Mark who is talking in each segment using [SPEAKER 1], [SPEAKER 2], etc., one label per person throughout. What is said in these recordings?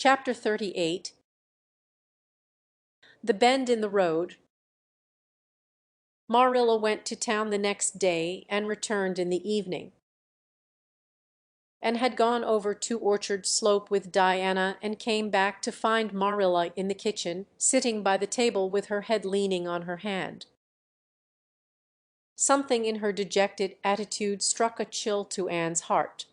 [SPEAKER 1] Chapter 38. The Bend in the Road. Marilla went to town the next day and returned in the evening, and had gone over to Orchard Slope with Diana and came back to find Marilla in the kitchen, sitting by the table with her head leaning on her hand. Something in her dejected attitude struck a chill to Anne's heart.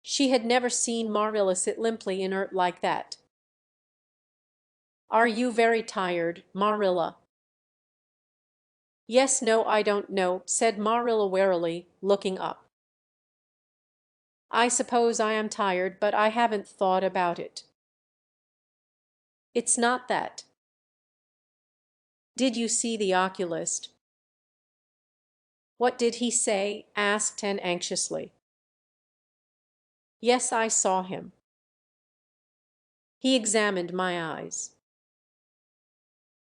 [SPEAKER 1] She had never seen Marilla sit limply inert like that. "Are you very tired, Marilla?" "Yes, no, I don't know," said Marilla wearily, looking up. "I suppose I am tired, but I haven't thought about it." "It's not that." "Did you see the oculist?" "What did he say?" asked Anne anxiously. "Yes, I saw him. He examined my eyes.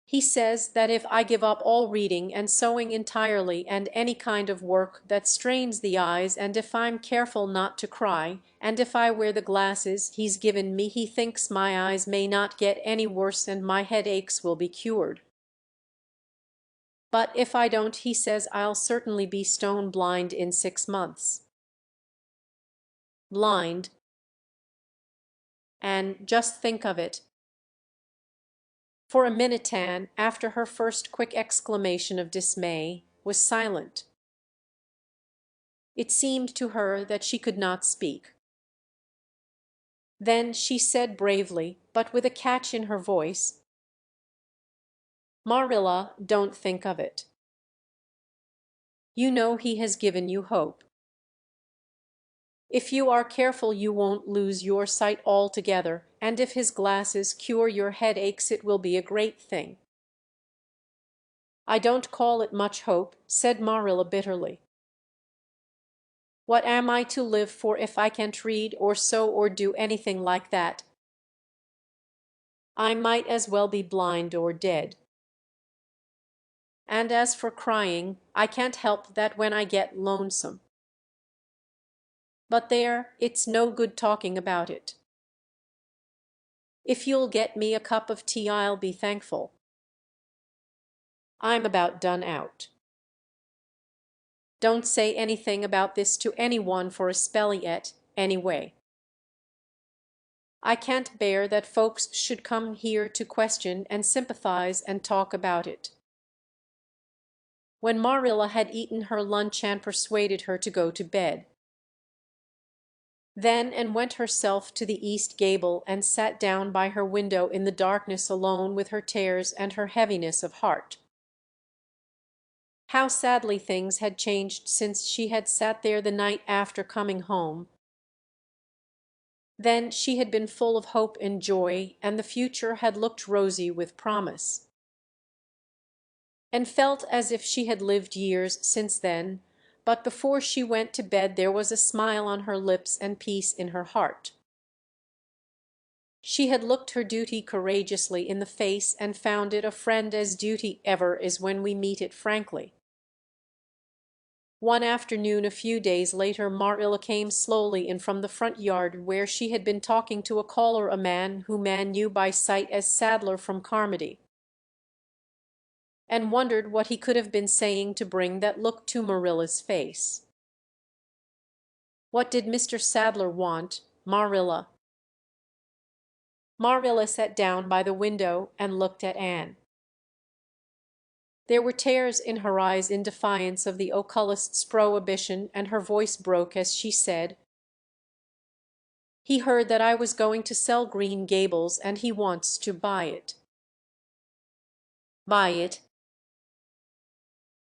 [SPEAKER 1] He says that if I give up all reading and sewing entirely and any kind of work that strains the eyes, and if I'm careful not to cry, and if I wear the glasses he's given me, he thinks my eyes may not get any worse and my headaches will be cured. But if I don't, he says I'll certainly be stone blind in 6 months. Blind. And just think of it. For a minute Anne, after her first quick exclamation of dismay, was silent. It seemed to her that she could not speak. Then she said bravely, but with a catch in her voice, "Marilla, don't think of it. You know he has given you hope. If you are careful you won't lose your sight altogether, and if his glasses cure your headaches it will be a great thing." "I don't call it much hope," said Marilla bitterly. "What am I to live for if I can't read or sew or do anything like that? I might as well be blind or dead. And as for crying, I can't help that when I get lonesome. But there, it's no good talking about it. If you'll get me a cup of tea I'll be thankful. I'm about done out. Don't say anything about this to any one for a spell yet, anyway. I can't bear that folks should come here to question and sympathize and talk about it." When Marilla had eaten her lunch Anne persuaded her to go to bed. Then Anne went herself to the east gable and sat down by her window in the darkness alone with her tears and her heaviness of heart. How sadly things had changed since she had sat there the night after coming home. Then she had been full of hope and joy, and the future had looked rosy with promise, and felt as if she had lived years since then. But before she went to bed there was a smile on her lips and peace in her heart. She had looked her duty courageously in the face and found it a friend, as duty ever is when we meet it frankly. One afternoon a few days later Marilla came slowly in from the front yard where she had been talking to a caller, a man whom Anne knew by sight as Sadler from Carmody, and wondered what he could have been saying to bring that look to Marilla's face. What did Mr. Sadler want, Marilla? Marilla sat down by the window and looked at Anne. There were tears in her eyes in defiance of the oculist's prohibition, and her voice broke as she said, "He heard that I was going to sell Green Gables and he wants to buy it." "Buy it?"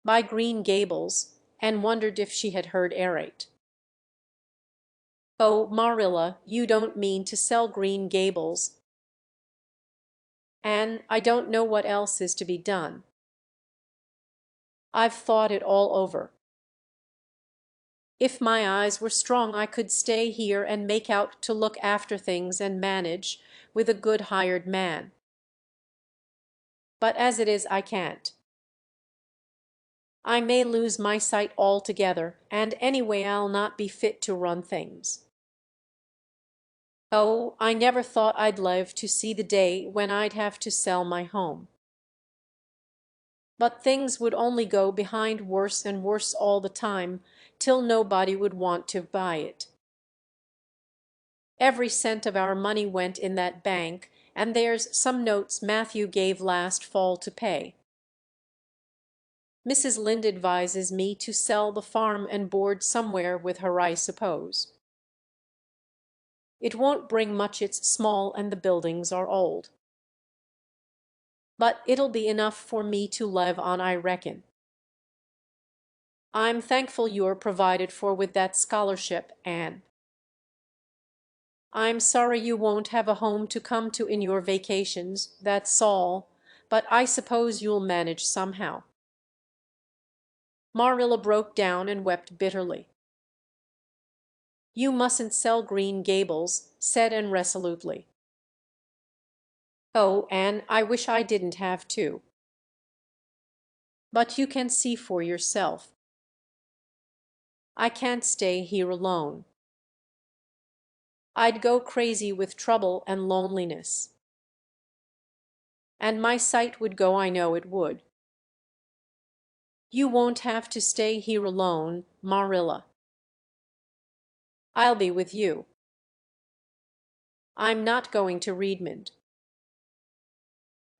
[SPEAKER 1] "Buy Green Gables," and wondered if she had heard aright. "Oh, Marilla, you don't mean to sell Green Gables?" "Anne, I don't know what else is to be done. I've thought it all over. If my eyes were strong I could stay here and make out to look after things and manage, with a good hired man. But as it is I can't. I may lose my sight altogether, and anyway I'll not be fit to run things. Oh, I never thought I'd live to see the day when I'd have to sell my home. But things would only go behind worse and worse all the time, till nobody would want to buy it. Every cent of our money went in that bank, and there's some notes Matthew gave last fall to pay. Mrs. Lynde advises me to sell the farm and board somewhere with her, I suppose. It won't bring much, it's small and the buildings are old. But it'll be enough for me to live on, I reckon. I'm thankful you're provided for with that scholarship, Anne. I'm sorry you won't have a home to come to in your vacations, that's all, but I suppose you'll manage somehow. Marilla broke down and wept bitterly. You mustn't sell Green Gables, said Anne resolutely. Oh, Anne, I wish I didn't have to. But you can see for yourself. I can't stay here alone. I'd go crazy with trouble and loneliness. And my sight would go, I know it would. You won't have to stay here alone, Marilla. I'll be with you. I'm not going to Redmond.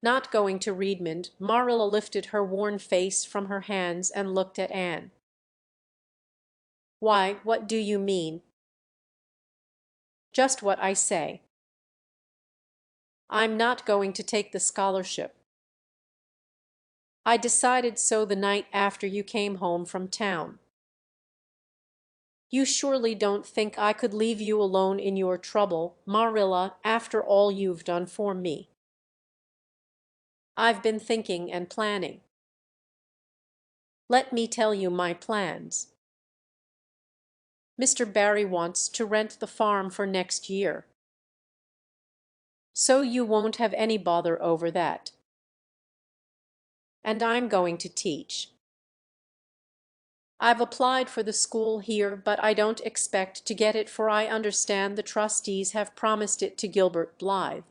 [SPEAKER 1] Not going to Redmond. Marilla lifted her worn face from her hands and looked at Anne. Why, what do you mean? Just what I say. I'm not going to take the scholarship. I decided so the night after you came home from town. You surely don't think I could leave you alone in your trouble, Marilla, after all you've done for me. I've been thinking and planning. Let me tell you my plans. Mr. Barry wants to rent the farm for next year. So you won't have any bother over that. And I'm going to teach. I've applied for the school here, but I don't expect to get it, for I understand the trustees have promised it to Gilbert Blythe.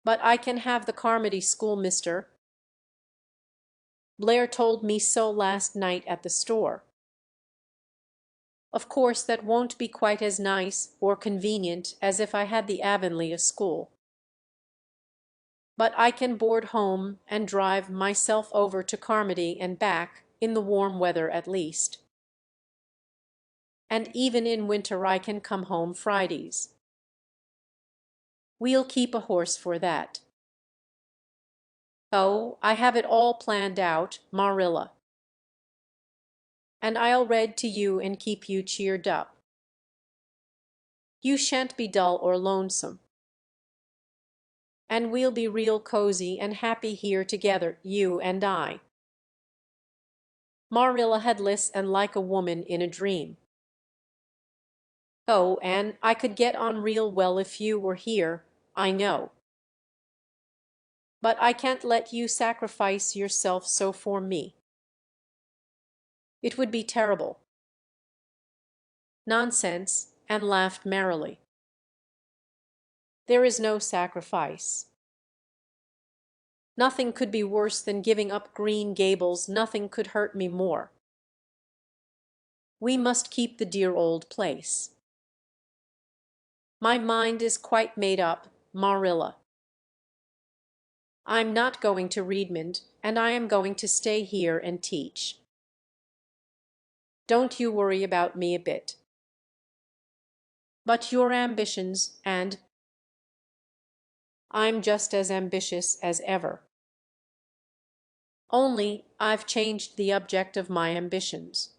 [SPEAKER 1] But I can have the Carmody school, Mr. Blair told me so last night at the store. Of course that won't be quite as nice or convenient as if I had the Avonlea school. But I can board home and drive myself over to Carmody and back, in the warm weather at least. And even in winter I can come home Fridays. We'll keep a horse for that. Oh, I have it all planned out, Marilla. And I'll read to you and keep you cheered up. You shan't be dull or lonesome. And we'll be real cozy and happy here together, you and I. Marilla had listened like a woman in a dream. Oh, Anne, I could get on real well if you were here, I know. But I can't let you sacrifice yourself so for me. It would be terrible. Nonsense, and laughed merrily. There is no sacrifice. Nothing could be worse than giving up Green Gables. Nothing could hurt me more. We must keep the dear old place. My mind is quite made up, Marilla. I'm not going to Redmond, and I am going to stay here and teach. Don't you worry about me a bit. But your ambitions, and I'm just as ambitious as ever. Only I've changed the object of my ambitions.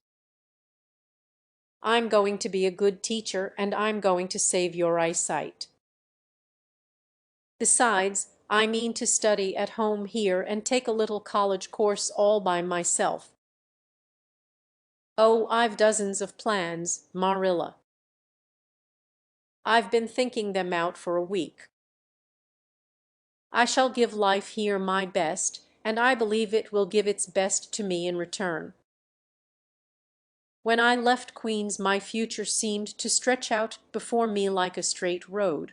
[SPEAKER 1] I'm going to be a good teacher, and I'm going to save your eyesight. Besides, I mean to study at home here and take a little college course all by myself. Oh, I've dozens of plans, Marilla. I've been thinking them out for a week. I shall give life here my best, and I believe it will give its best to me in return. When I left Queens my future seemed to stretch out before me like a straight road.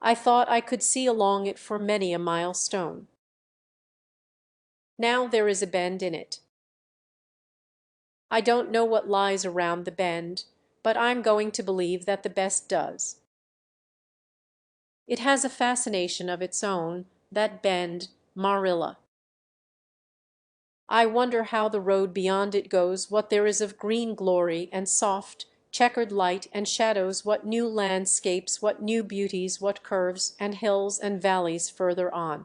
[SPEAKER 1] I thought I could see along it for many a milestone. Now there is a bend in it. I don't know what lies around the bend, but I'm going to believe that the best does. It has a fascination of its own, that bend, Marilla. I wonder how the road beyond it goes, what there is of green glory and soft, checkered light and shadows, what new landscapes, what new beauties, what curves and hills and valleys further on.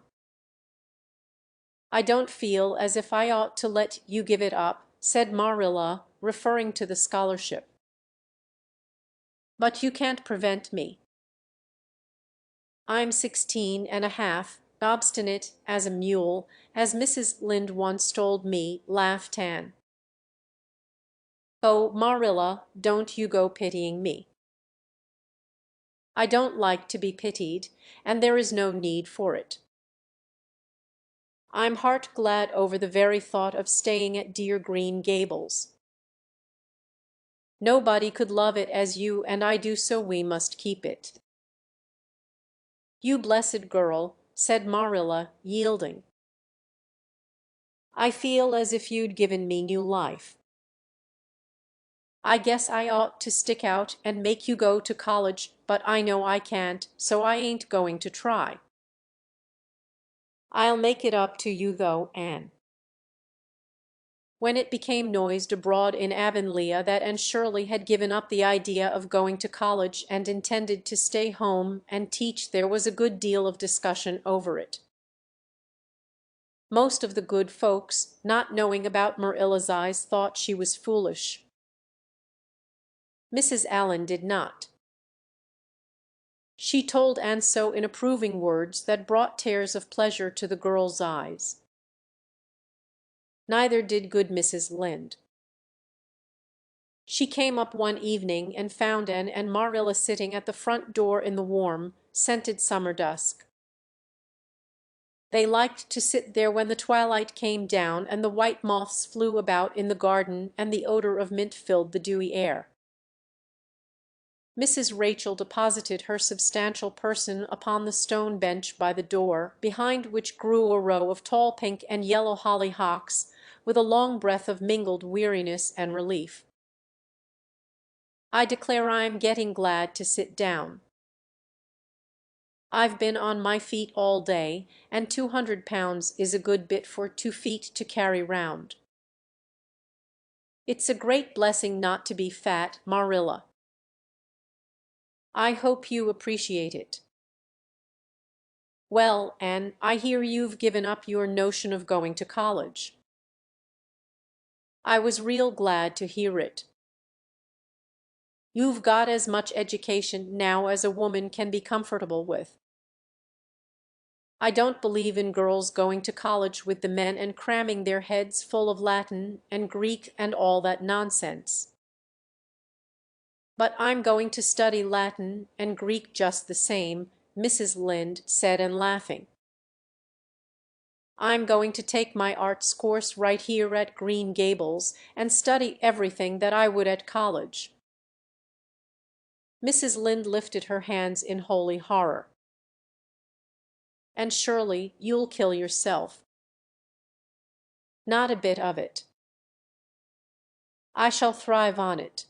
[SPEAKER 1] I don't feel as if I ought to let you give it up, said Marilla, referring to the scholarship. But you can't prevent me. I'm 16 and a half, obstinate as a mule, as Mrs. Lynde once told me, laughed Anne. Oh, Marilla, don't you go pitying me. I don't like to be pitied, and there is no need for it. I'm heart glad over the very thought of staying at dear Green Gables. Nobody could love it as you and I do, so we must keep it. You blessed girl, said Marilla, yielding. I feel as if you'd given me new life. I guess I ought to stick out and make you go to college, but I know I can't, so I ain't going to try. I'll make it up to you though, Anne. When it became noised abroad in Avonlea that Anne Shirley had given up the idea of going to college and intended to stay home and teach, there was a good deal of discussion over it. Most of the good folks, not knowing about Marilla's eyes, thought she was foolish. Mrs. Allen did not. She told Anne so in approving words that brought tears of pleasure to the girl's eyes. Neither did good Mrs. Lynde. She came up one evening and found Anne and Marilla sitting at the front door in the warm, scented summer dusk. They liked to sit there when the twilight came down and the white moths flew about in the garden and the odor of mint filled the dewy air. Mrs. Rachel deposited her substantial person upon the stone bench by the door, behind which grew a row of tall pink and yellow hollyhocks, with a long breath of mingled weariness and relief. I declare I'm getting glad to sit down. I've been on my feet all day, and 200 pounds is a good bit for 2 feet to carry round. It's a great blessing not to be fat, Marilla. I hope you appreciate it. Well, Anne, I hear you've given up your notion of going to college. I was real glad to hear it. You've got as much education now as a woman can be comfortable with. I don't believe in girls going to college with the men and cramming their heads full of Latin and Greek and all that nonsense. But I'm going to study Latin and Greek just the same, Mrs. Lynde said, and laughing. I'm going to take my arts course right here at Green Gables and study everything that I would at college. Mrs. Lynde lifted her hands in holy horror. And surely you'll kill yourself. Not a bit of it. I shall thrive on it.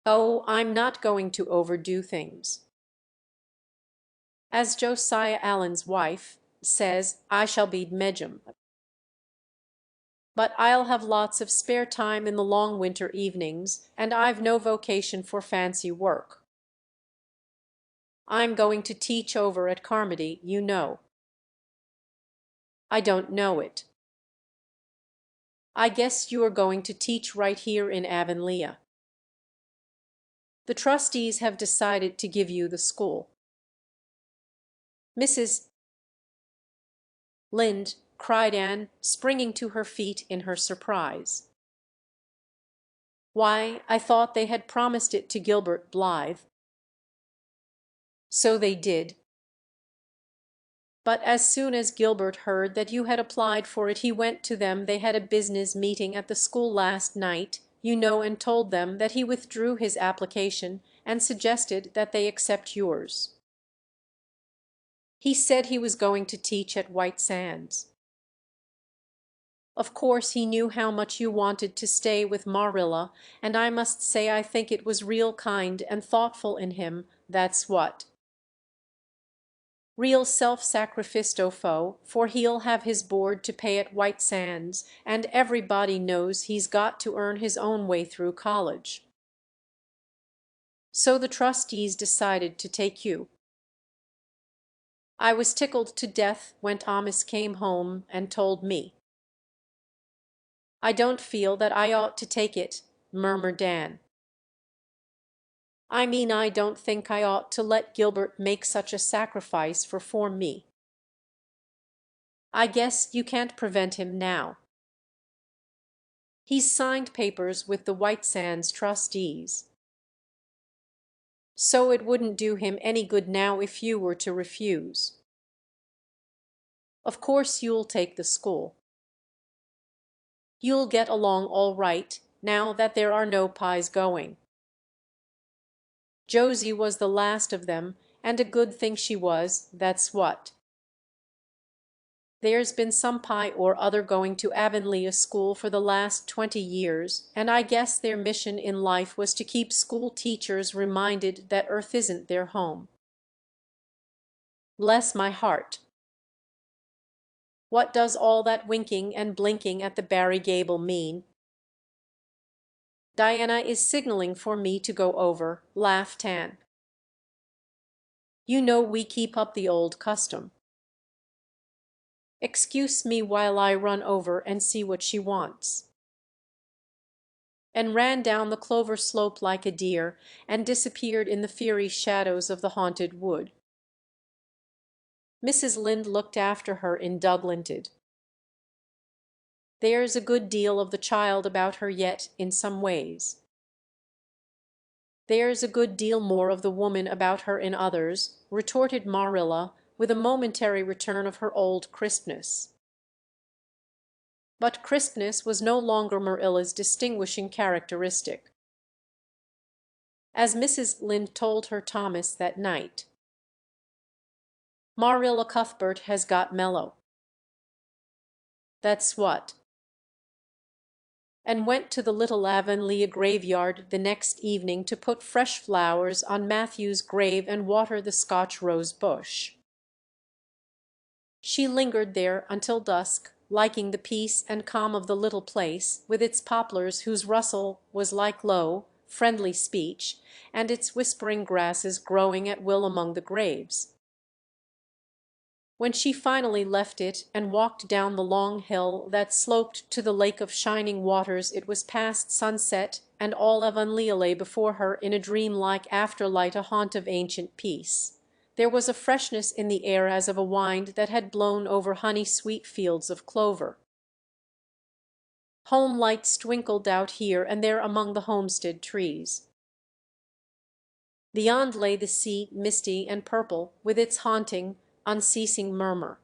[SPEAKER 1] Oh, I'm not going to overdo things. As Josiah Allen's wife says, I shall be medium. But I'll have lots of spare time in the long winter evenings, and I've no vocation for fancy work. I'm going to teach over at Carmody, you know. I don't know it. I guess you are going to teach right here in Avonlea. The trustees have decided to give you the school. Mrs. Lynde, cried Anne, springing to her feet in her surprise. Why, I thought they had promised it to Gilbert Blythe. So they did. But as soon as Gilbert heard that you had applied for it he went to them. They had a business meeting at the school last night, you know, and told them that he withdrew his application and suggested that they accept yours. He said he was going to teach at White Sands. Of course he knew how much you wanted to stay with Marilla, and I must say I think it was real kind and thoughtful in him, that's what. Real self-sacrifisto, for he'll have his board to pay at White Sands, and everybody knows he's got to earn his own way through college. So the trustees decided to take you. I was tickled to death when Thomas came home and told me. I don't feel that I ought to take it, murmured Dan. I mean, I don't think I ought to let Gilbert make such a sacrifice for me. I guess you can't prevent him now. He's signed papers with the White Sands trustees. So it wouldn't do him any good now if you were to refuse. Of course you'll take the school. You'll get along all right, now that there are no pies going. Josie was the last of them, and a good thing she was, that's what. There's been some pie or other going to Avonlea school for the last 20 years, and I guess their mission in life was to keep school teachers reminded that Earth isn't their home. Bless my heart. What does all that winking and blinking at the Barry gable mean? Diana is signaling for me to go over, laughed Anne. You know we keep up the old custom. Excuse me while I run over and see what she wants. And ran down the clover slope like a deer and disappeared in the fiery shadows of the haunted wood. Mrs. Lynde looked after her indulgented. There's a good deal of the child about her yet, in some ways. There's a good deal more of the woman about her in others, retorted Marilla, with a momentary return of her old crispness. But crispness was no longer Marilla's distinguishing characteristic. As Mrs. Lynde told her Thomas that night, Marilla Cuthbert has got mellow. That's what. And went to the little Avonlea graveyard the next evening to put fresh flowers on Matthew's grave and water the Scotch rose bush. She lingered there until dusk, liking the peace and calm of the little place, with its poplars whose rustle was like low, friendly speech, and its whispering grasses growing at will among the graves. When she finally left it and walked down the long hill that sloped to the lake of shining waters, it was past sunset, and all Avonlea lay before her in a dream-like afterlight, a haunt of ancient peace. There was a freshness in the air as of a wind that had blown over honey-sweet fields of clover. Home lights twinkled out here and there among the homestead trees. Beyond lay the sea, misty and purple, with its haunting, unceasing murmur.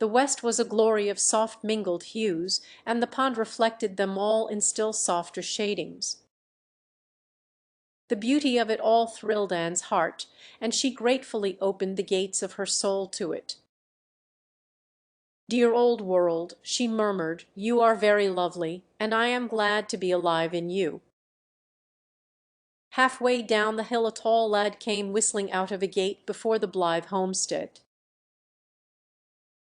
[SPEAKER 1] The west was a glory of soft mingled hues, and the pond reflected them all in still softer shadings. The beauty of it all thrilled Anne's heart, and she gratefully opened the gates of her soul to it. "Dear old world," she murmured, "you are very lovely, and I am glad to be alive in you." Halfway down the hill a tall lad came whistling out of a gate before the Blythe homestead.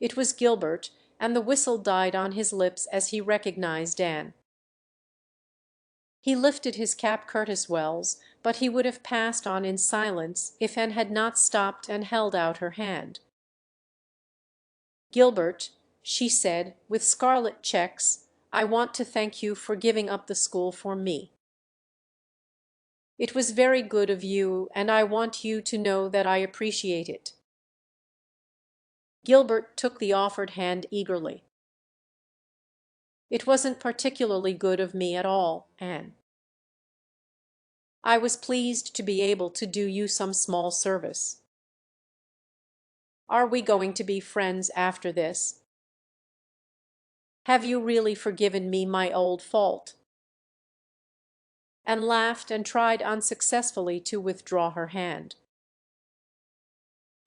[SPEAKER 1] It was Gilbert, and the whistle died on his lips as he recognized Anne. He lifted his cap courteous-wells, but he would have passed on in silence if Anne had not stopped and held out her hand. "Gilbert," she said, with scarlet checks, "I want to thank you for giving up the school for me. It was very good of you, and I want you to know that I appreciate it." Gilbert took the offered hand eagerly. "It wasn't particularly good of me at all, Anne. I was pleased to be able to do you some small service." Are we going to be friends after this? Have you really forgiven me my old fault?" And laughed and tried unsuccessfully to withdraw her hand.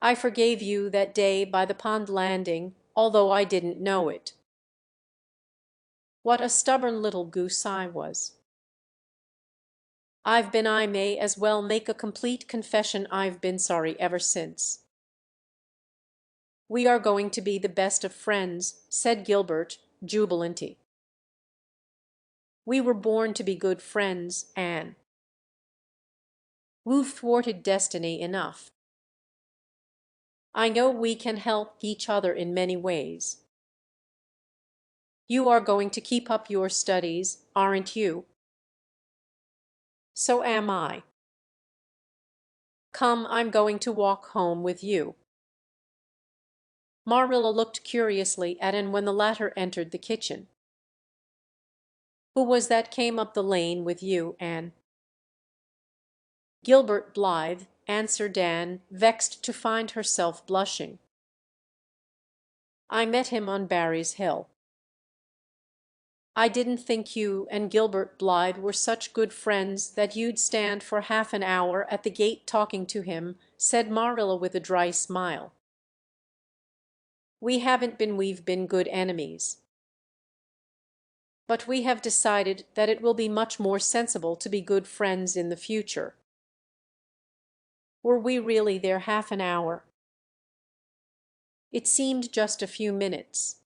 [SPEAKER 1] "I forgave you that day by the pond landing, although I didn't know it. What a stubborn little goose I was. I may as well make a complete confession, I've been sorry ever since." "We are going to be the best of friends," said Gilbert, jubilantly. "We were born to be good friends, Anne. We've thwarted destiny enough. I know we can help each other in many ways. You are going to keep up your studies, aren't you?" "So am I. Come, I'm going to walk home with you." Marilla looked curiously at Anne when the latter entered the kitchen. "Who was that came up the lane with you, Anne?" "Gilbert Blythe," answered Anne, vexed to find herself blushing. "I met him on Barry's Hill." "I didn't think you and Gilbert Blythe were such good friends that you'd stand for half an hour at the gate talking to him," said Marilla with a dry smile. "We haven't been, we've been good enemies. But we have decided that it will be much more sensible to be good friends in the future." "Were we really there half an hour?" "It seemed just a few minutes.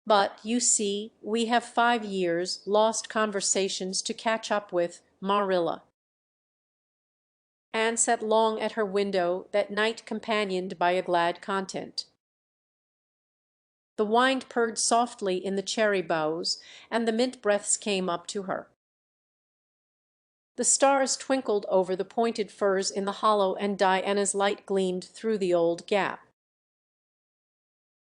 [SPEAKER 1] But, you see, we have 5 years' lost conversations to catch up with, Marilla." Anne sat long at her window that night, companioned by a glad content. The wind purred softly in the cherry boughs, and the mint breaths came up to her. The stars twinkled over the pointed firs in the hollow, and Diana's light gleamed through the old gap.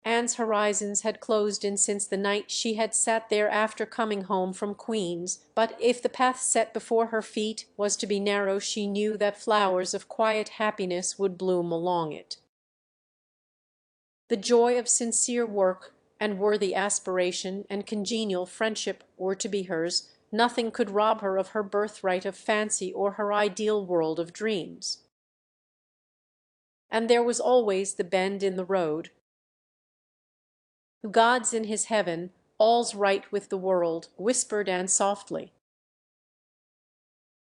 [SPEAKER 1] Anne's horizons had closed in since the night she had sat there after coming home from Queen's, but if the path set before her feet was to be narrow, she knew that flowers of quiet happiness would bloom along it. The joy of sincere work and worthy aspiration and congenial friendship were to be hers. Nothing could rob her of her birthright of fancy or her ideal world of dreams. And there was always the bend in the road. "God's in his heaven, all's right with the world," whispered Anne softly.